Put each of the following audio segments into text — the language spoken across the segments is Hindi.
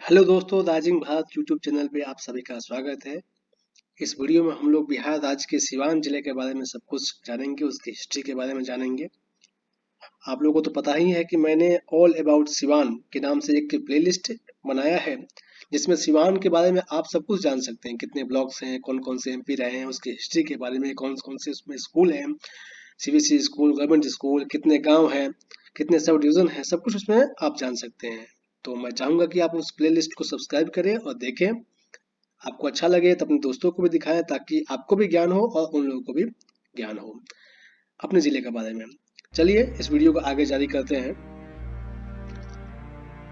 हेलो दोस्तों, राइजिंग भारत यूट्यूब चैनल पे आप सभी का स्वागत है। इस वीडियो में हम लोग बिहार राज्य के सिवान जिले के बारे में सब कुछ जानेंगे, उसकी हिस्ट्री के बारे में जानेंगे। आप लोगों को तो पता ही है कि मैंने ऑल अबाउट सिवान के नाम से एक प्लेलिस्ट बनाया है, जिसमें सिवान के बारे में आप सब कुछ जान सकते हैं। कितने ब्लॉक्स हैं, कौन कौन से एमपी रहे हैं, उसकी हिस्ट्री के बारे में, कौन कौन से उसमें स्कूल हैं, सीबीएसई स्कूल, गवर्नमेंट स्कूल, कितने गाँव हैं, कितने सब डिवीजन हैं, सब कुछ उसमें आप जान सकते हैं। तो मैं चाहूंगा कि आप उस प्लेलिस्ट को सब्सक्राइब करें और देखें। आपको अच्छा लगे तो अपने दोस्तों को भी दिखाएं, ताकि आपको भी ज्ञान हो और उन लोगों को भी ज्ञान हो अपने जिले के बारे में। चलिए इस वीडियो को आगे जारी करते हैं।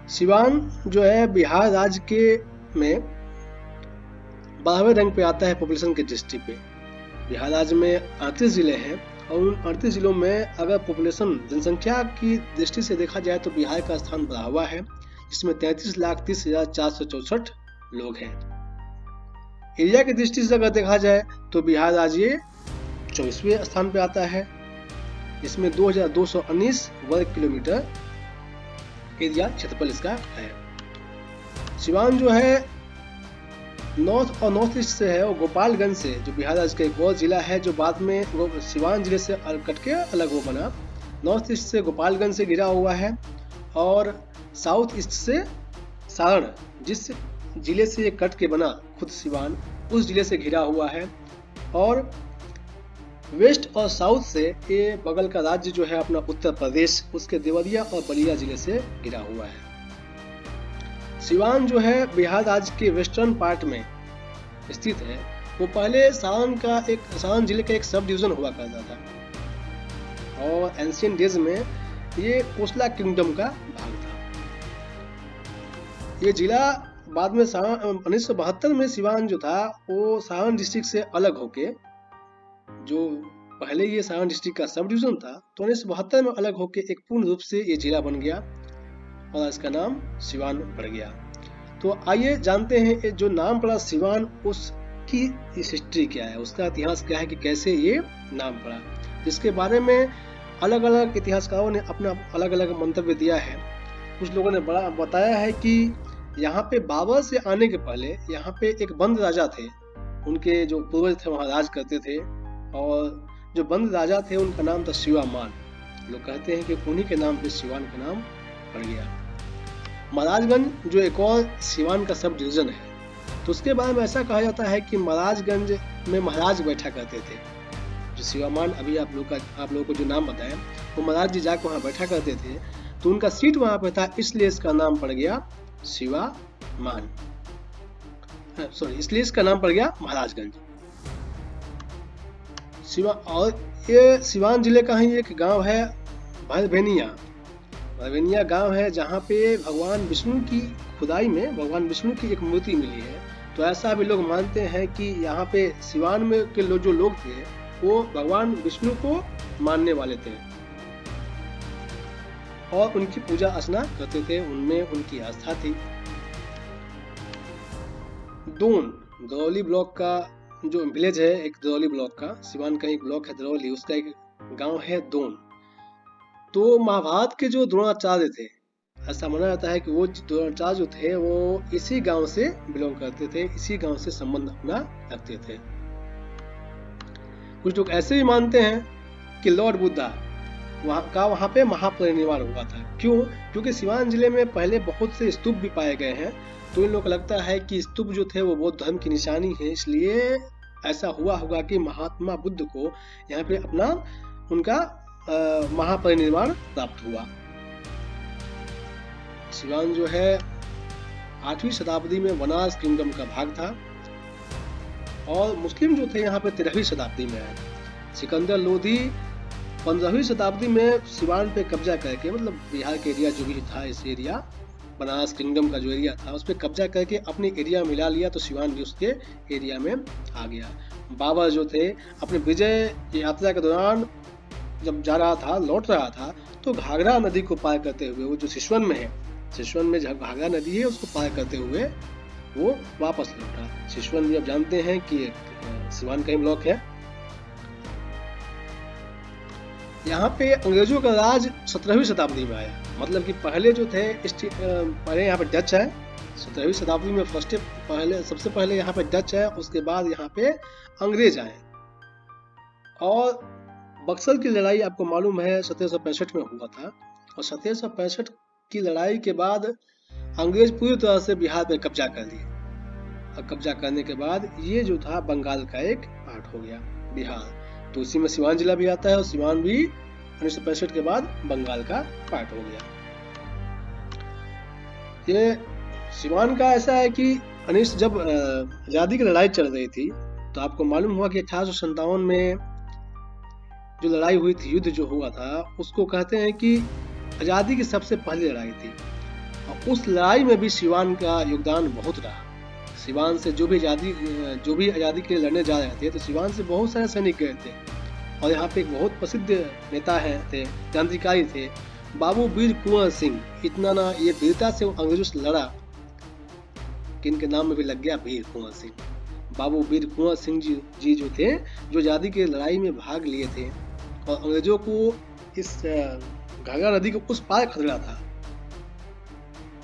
सिवान जो है बिहार राज्य के में 12वें रैंक पे आता है पॉपुलेशन के दृष्टि पे। बिहार राज्य में 38 जिले हैं और उन 38 जिलों में अगर पॉपुलेशन जनसंख्या की दृष्टि से देखा जाए तो बिहार का स्थान बढ़ा हुआ है, जिसमें 33,30,464 लोग हैं। एरिया की दृष्टि से अगर देखा जाए तो बिहार राज्य 24वें स्थान पे आता है। इसमें 2219 वर्ग किलोमीटर एरिया क्षेत्रफल इसका है। सिवान जो है नॉर्थ और नॉर्थ ईस्ट से है और गोपालगंज से, जो बिहार राज्य का एक और जिला है जो बाद में वो सिवान जिले से कट के अलग वो बना। नॉर्थ ईस्ट से गोपालगंज से घिरा हुआ है और साउथ ईस्ट से सारण, जिस जिले से ये कट के बना खुद सिवान, उस जिले से घिरा हुआ है। और वेस्ट और साउथ से ये बगल का राज्य जो है अपना उत्तर प्रदेश, उसके देवरिया और बलिया जिले से घिरा हुआ है। सिवान जो है बिहार राज्य के वेस्टर्न पार्ट में स्थित है। वो पहले सारण जिले का एक सब डिवीजन हुआ करता था और एंशिएंट डेज में ये कोसला किंगडम का भाग था। ये जिला बाद में 1972 में सिवान जो था वो सारण डिस्ट्रिक्ट से अलग होके, जो पहले ये सारण डिस्ट्रिक्ट का सब डिवीजन था, तो 1972 में अलग होके एक पूर्ण रूप से ये जिला बन गया और इसका नाम सिवान पड़ गया। तो आइए जानते हैं जो नाम पड़ा सिवान, उसकी इस हिस्ट्री क्या है, उसका इतिहास क्या है कि कैसे ये नाम पड़ा, जिसके बारे में अलग अलग इतिहासकारों ने अपना अलग अलग मंतव्य दिया है। कुछ लोगों ने बड़ा बताया है कि यहाँ पे बाबर से आने के पहले यहाँ पे एक बंद राजा थे, उनके जो पूर्वज थे वहाँ राज करते थे और जो बंद राजा थे उनका नाम था शिवामान। लोग कहते हैं कि उन्हीं के नाम पे सिवान का नाम पड़ गया। महाराजगंज जो एक और सिवान का सब डिवीजन है, तो उसके बारे में ऐसा कहा जाता है कि महाराजगंज में महाराज बैठा करते थे। जो शिवामान अभी आप लोगों को जो नाम बताया, वो महाराज जी जाकर वहाँ बैठा करते थे, तो उनका सीट वहाँ पे था, इसलिए इसका नाम पड़ गया शिवामान। इसलिए इसका नाम पड़ गया महाराजगंज। और ये सिवान जिले का ही एक गांव है भरवेनिया गांव है, जहाँ पे भगवान विष्णु की खुदाई में भगवान विष्णु की एक मूर्ति मिली है। तो ऐसा भी लोग मानते हैं कि यहाँ पे सिवान में के जो लोग थे वो भगवान विष्णु को मानने वाले थे और उनकी पूजा अर्चना करते थे, उनमें उनकी आस्था थी। दून दरौली ब्लॉक का जो विलेज है, एक दरौली ब्लॉक का, सिवान का एक ब्लॉक है दरौली, उसका एक गांव है दून। तो महाभारत के जो द्रोणाचार्य थे, ऐसा माना जाता है कि वो द्रोणाचार्य जो थे वो इसी गांव से बिलोंग करते थे, इसी गांव से संबंध अपना रखते थे। कुछ लोग ऐसे भी मानते हैं कि लॉर्ड बुद्धा वहाँ पे महापरिनिर्वाण हुआ था। क्यों? क्योंकि सिवान जिले में पहले बहुत से स्तूप भी पाए गए हैं, तो इन लोगों को लगता है कि स्तूप जो थे वो बौद्ध धर्म की निशानी है, इसलिए ऐसा हुआ होगा कि महात्मा बुद्ध को यहाँ पे अपना उनका महापरिनिर्वाण प्राप्त हुआ। सिवान जो है 8वीं शताब्दी में वनास किंगडम का भाग था और मुस्लिम जो थे यहाँ पे 13वीं शताब्दी में आए। सिकंदर लोधी 15वीं शताब्दी में सिवान पे कब्जा करके, मतलब बिहार के एरिया जो भी था, इस एरिया बनारस किंगडम का जो एरिया था उस पर कब्जा करके अपने एरिया में मिला लिया, तो सिवान भी उसके एरिया में आ गया। बाबर जो थे अपने विजय यात्रा के दौरान जब जा रहा था, लौट रहा था, तो घाघरा नदी को पार करते हुए, वो जो सिसवन में है, सिसवन में जब घाघरा नदी है उसको पार करते हुए वो वापस लौटा। सिसवन भी आप जानते हैं कि सिवान का ही ब्लॉक है। यहाँ पे अंग्रेजों का राज 17वीं शताब्दी में आया, मतलब कि पहले जो थे पहले यहाँ पे डच है, 17वीं शताब्दी में सबसे पहले यहाँ पे डच है, उसके बाद यहाँ पे अंग्रेज आए। और बक्सर की लड़ाई आपको मालूम है 1765 में हुआ था, और 1765 की लड़ाई के बाद अंग्रेज पूरी तरह से बिहार पे कब्जा कर लिए, और कब्जा करने के बाद ये जो था बंगाल का एक पार्ट हो गया बिहार। तो उसी में सिवान जिला भी आता है, और सिवान भी 1965 के बाद बंगाल का पार्ट हो गया। ये सिवान का ऐसा है कि जब आज़ादी की लड़ाई चल रही थी, तो आपको मालूम हुआ कि 1857 में जो लड़ाई हुई थी, युद्ध जो हुआ था, उसको कहते हैं कि आज़ादी की सबसे पहली लड़ाई थी। और उस लड़ाई में भी सिवान का योगदान बहुत रहा। सिवान से जो भी आज़ादी के लिए लड़ने जा रहे थे, तो सिवान से बहुत सारे सैनिक गए थे। और यहाँ पे एक बहुत प्रसिद्ध नेता थे, क्रांतिकारी थे, बाबू वीर कुंवर सिंह। इतना ना ये वीरता से अंग्रेजों से लड़ा कि इनके नाम में भी लग गया वीर कुंवर सिंह। बाबू वीर कुंवर सिंह जी जो थे, जो आज़ादी की लड़ाई में भाग लिए थे और अंग्रेजों को इस घाघरा नदी को उस पार खदेड़ा था,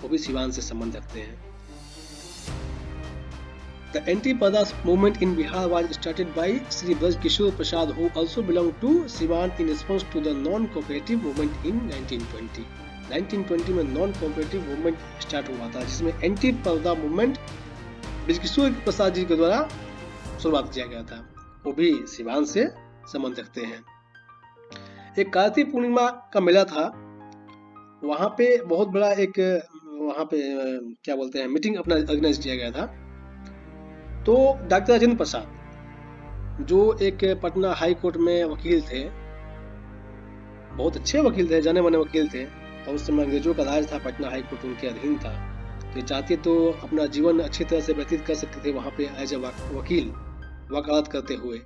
वो भी सिवान से संबंध रखते हैं। The anti-Padas movement in Bihar was started by Sri Braj Kishore Prasad, who also belonged to Siwan, in response to the non-cooperative movement in 1920. 1920 में non-cooperative movement स्टार्ट हुआ था, जिसमें एंटी-पर्दा मूवमेंट ब्रज किशोर प्रसाद जी के द्वारा शुरुआत किया गया था। वो भी सिवान से संबंध रखते हैं। एक कार्तिक पूर्णिमा का मेला था, वहाँ पे बहुत बड़ा एक क्या बोलते हैं मीटिंग अपना ऑर्गेनाइज किया गया था। तो डॉक्टर राजेंद्र प्रसाद, जो एक पटना हाई कोर्ट में वकील थे, बहुत अच्छे वकील थे, जाने माने वकील थे, और उस समय अंग्रेजों का राज था, पटना हाई कोर्ट उनके अधीन था। तो ये चाहते तो अपना जीवन अच्छी तरह से व्यतीत कर सकते थे वहाँ पे एज ए वकील, वकालत करते हुए।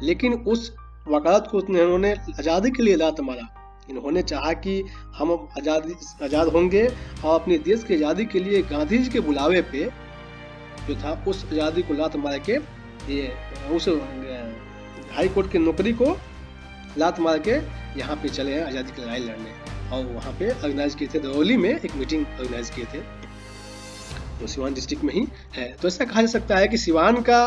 लेकिन उस वकालत को उन्होंने आज़ादी के लिए लात मारा। इन्होंने चाहा कि हम आज़ाद होंगे, और अपने देश की आज़ादी के लिए गांधी जी के बुलावे पे जो था, उस आज़ादी को लात मार के, ये उस हाई कोर्ट की नौकरी को लात मार के यहाँ पे चले हैं आज़ादी की लड़ाई लड़ने। और वहाँ पे ऑर्गेनाइज किए थे, दरौली में एक मीटिंग ऑर्गेनाइज किए थे, जो सिवान डिस्ट्रिक्ट में ही है। तो ऐसा कहा जा सकता है कि सिवान का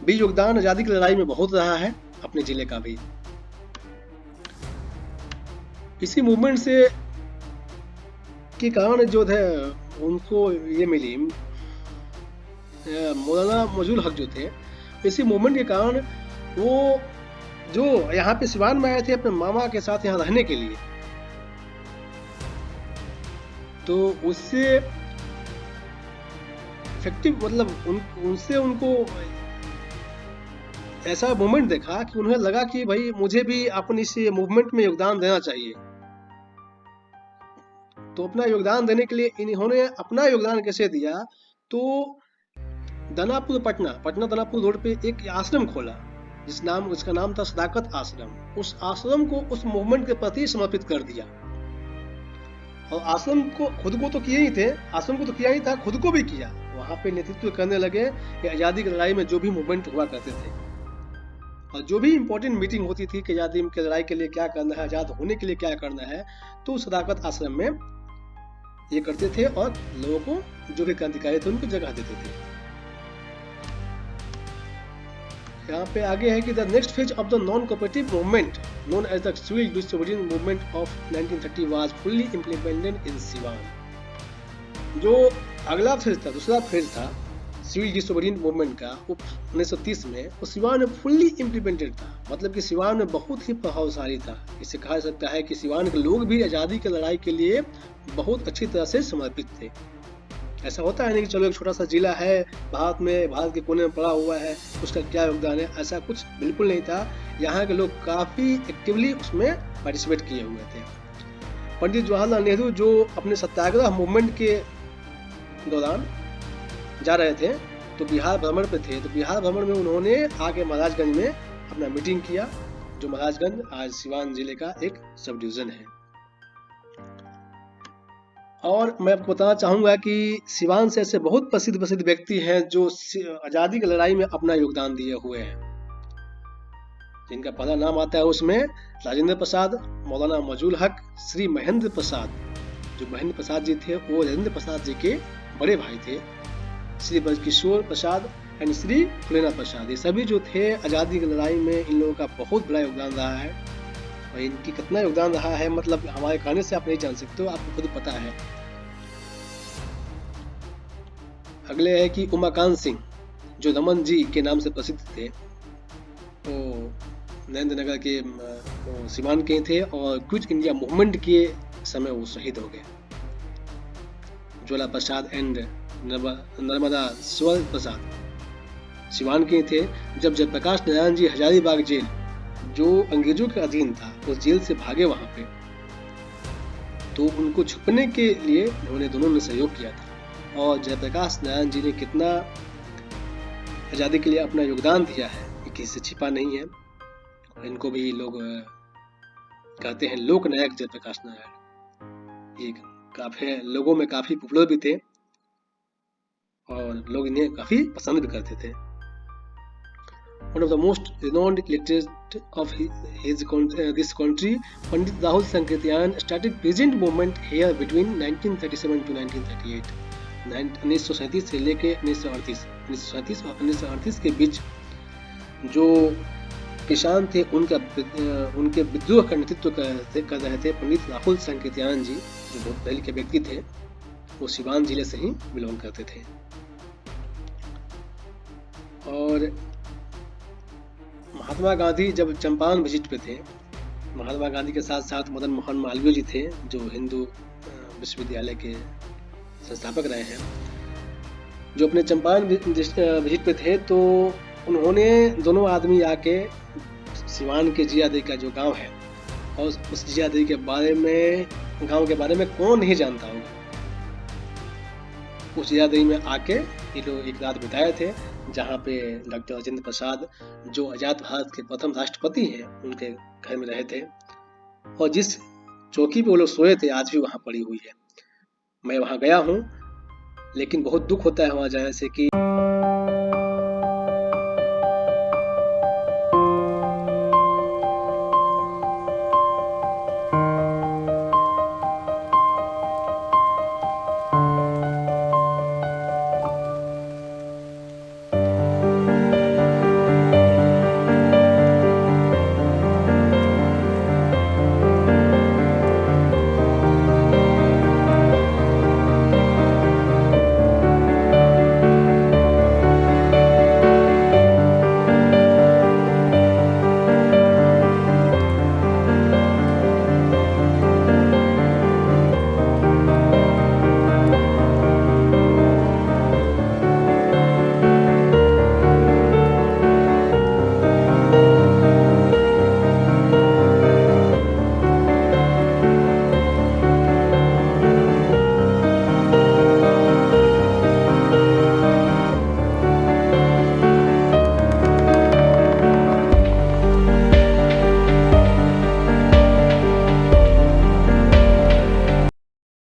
भी योगदान आज़ादी की लड़ाई में बहुत रहा है, अपने जिले का भी। इसी मूवमेंट से के कारण जो थे उनको ये मिली, मौलाना मौजूल हक जो थे, इसी मूवमेंट के कारण वो जो यहाँ पे सिवान में आए थे अपने मामा के साथ यहाँ रहने के लिए, तो उससे इफेक्टिव मतलब उनसे उनको ऐसा मूवमेंट देखा कि उन्हें लगा कि भाई मुझे भी अपनी इस मूवमेंट में योगदान देना चाहिए। तो अपना योगदान देने के लिए इन्होंने अपना योगदान कैसे दिया, तो दानापुर पटना दानापुर रोड पे एक आश्रम खोला, जिसका नाम था सदाकत आश्रम। उस आश्रम को उस मूवमेंट के प्रति समर्पित कर दिया। और आश्रम को खुद को तो किए ही थे, आश्रम को तो किया ही था, खुद को भी किया। वहाँ पे नेतृत्व करने लगे कि आज़ादी की लड़ाई में जो भी मूवमेंट हुआ करते थे, और जो भी इम्पोर्टेंट मीटिंग होती थी कि आज़ादी की लड़ाई के लिए क्या करना है, आज़ाद होने के लिए क्या करना है, तो सदाकत आश्रम में ये करते थे, और लोगों को जो भी क्रांतिकारी थे उनको जगह देते थे। यहाँ पे आगे है कि the next phase of the non cooperative movement known as the civil disobedience movement of 1930 was fully implemented in Siwan. जो अगला फेज था, दूसरा फेज था सिविल डिसोबीडियंस मूवमेंट का, वो 1930 में, वो सिवान में फुल्ली इम्प्लीमेंटेड था। मतलब कि सिवान में बहुत ही प्रभावशाली था। इससे कहा जा सकता है कि सिवान के लोग भी आज़ादी की लड़ाई के लिए बहुत अच्छी तरह से समर्पित थे। ऐसा होता है नहीं कि चलो एक छोटा सा जिला है, भारत के कोने में पड़ा हुआ है, उसका क्या योगदान है, ऐसा कुछ बिल्कुल नहीं था। यहाँ के लोग काफ़ी एक्टिवली उसमें पार्टिसिपेट किए हुए थे। पंडित जवाहरलाल नेहरू जो अपने सत्याग्रह मूवमेंट के दौरान जा रहे थे, तो बिहार भ्रमण पे थे, तो बिहार भ्रमण में उन्होंने आके महाराजगंज में अपना मीटिंग किया, जो महाराजगंज आज सिवान जिले का एक सब डिवीजन है। और मैं आपको बताना चाहूँगा कि सिवान से ऐसे बहुत प्रसिद्ध व्यक्ति हैं जो आज़ादी की लड़ाई में अपना योगदान दिए हुए हैं, जिनका पहला नाम आता है उसमें राजेंद्र प्रसाद, मौलाना मौजूल हक, श्री महेंद्र प्रसाद। जो महेंद्र प्रसाद जी थे वो राजेंद्र प्रसाद जी के बड़े भाई थे, श्री ब्रजकिशोर प्रसाद एंड श्री फुलेना प्रसाद। ये सभी जो थे आज़ादी की लड़ाई में इन लोगों का बहुत बड़ा योगदान रहा है। और इनकी कितना योगदान रहा है मतलब हमारे कहने से आप नहीं जान सकते हो, आपको खुद पता है। अगले है कि उमाकांत सिंह जो रमन जी के नाम से प्रसिद्ध थे, वो नरेंद्र नगर के सिवान के थे और क्विट इंडिया मूवमेंट के समय वो शहीद हो गए। ज्वाला प्रसाद एंड नर्मदा स्वर प्रसाद सिवान के थे। जब जयप्रकाश नारायण जी हजारीबाग जेल जो अंग्रेजों के अधीन था उस जेल से भागे वहां पे, तो उनको छुपने के लिए उन्होंने दोनों ने सहयोग किया था। और जयप्रकाश नारायण जी ने कितना आज़ादी के लिए अपना योगदान दिया है ये किसी से छिपा नहीं है। इनको भी लोग कहते हैं लोक नायक जयप्रकाश नारायण। ये काफी लोगों में काफी पॉपुलर भी थे और लोग इन्हें काफी पसंद भी करते थे। One of the most renowned literate of this country, Pandit Rahul Sankrityayan started peasant movement here between 1937 to 1938. 1937 से लेके 1937 और 1938 के बीच जो किसान थे उनके विद्रोह का नेतृत्व कर रहे थे पंडित राहुल संकृत्यायन जी, जो बहुत पहले के व्यक्ति थे। वो सिवान जिले से ही बिलोंग करते थे। और महात्मा गांधी जब चंपारण विजिट पे थे, महात्मा गांधी के साथ साथ मदन मोहन मालवीय जी थे जो हिंदू विश्वविद्यालय के संस्थापक रहे हैं, जो अपने चंपारण विजिट पे थे। तो उन्होंने दोनों आदमी आके सिवान के जियादेवी का जो गांव है और उस जियादेवी के बारे में, गांव के बारे में कौन नहीं जानता होगा, उस जियादेवी में आके ये लोग एक रात बिताए थे, जहाँ पे डॉक्टर राजेंद्र प्रसाद जो आजाद भारत के प्रथम राष्ट्रपति हैं उनके घर में रहे थे। और जिस चौकी पे वो लोग सोए थे आज भी वहाँ पड़ी हुई है। मैं वहाँ गया हूँ, लेकिन बहुत दुख होता है वहाँ जाने से कि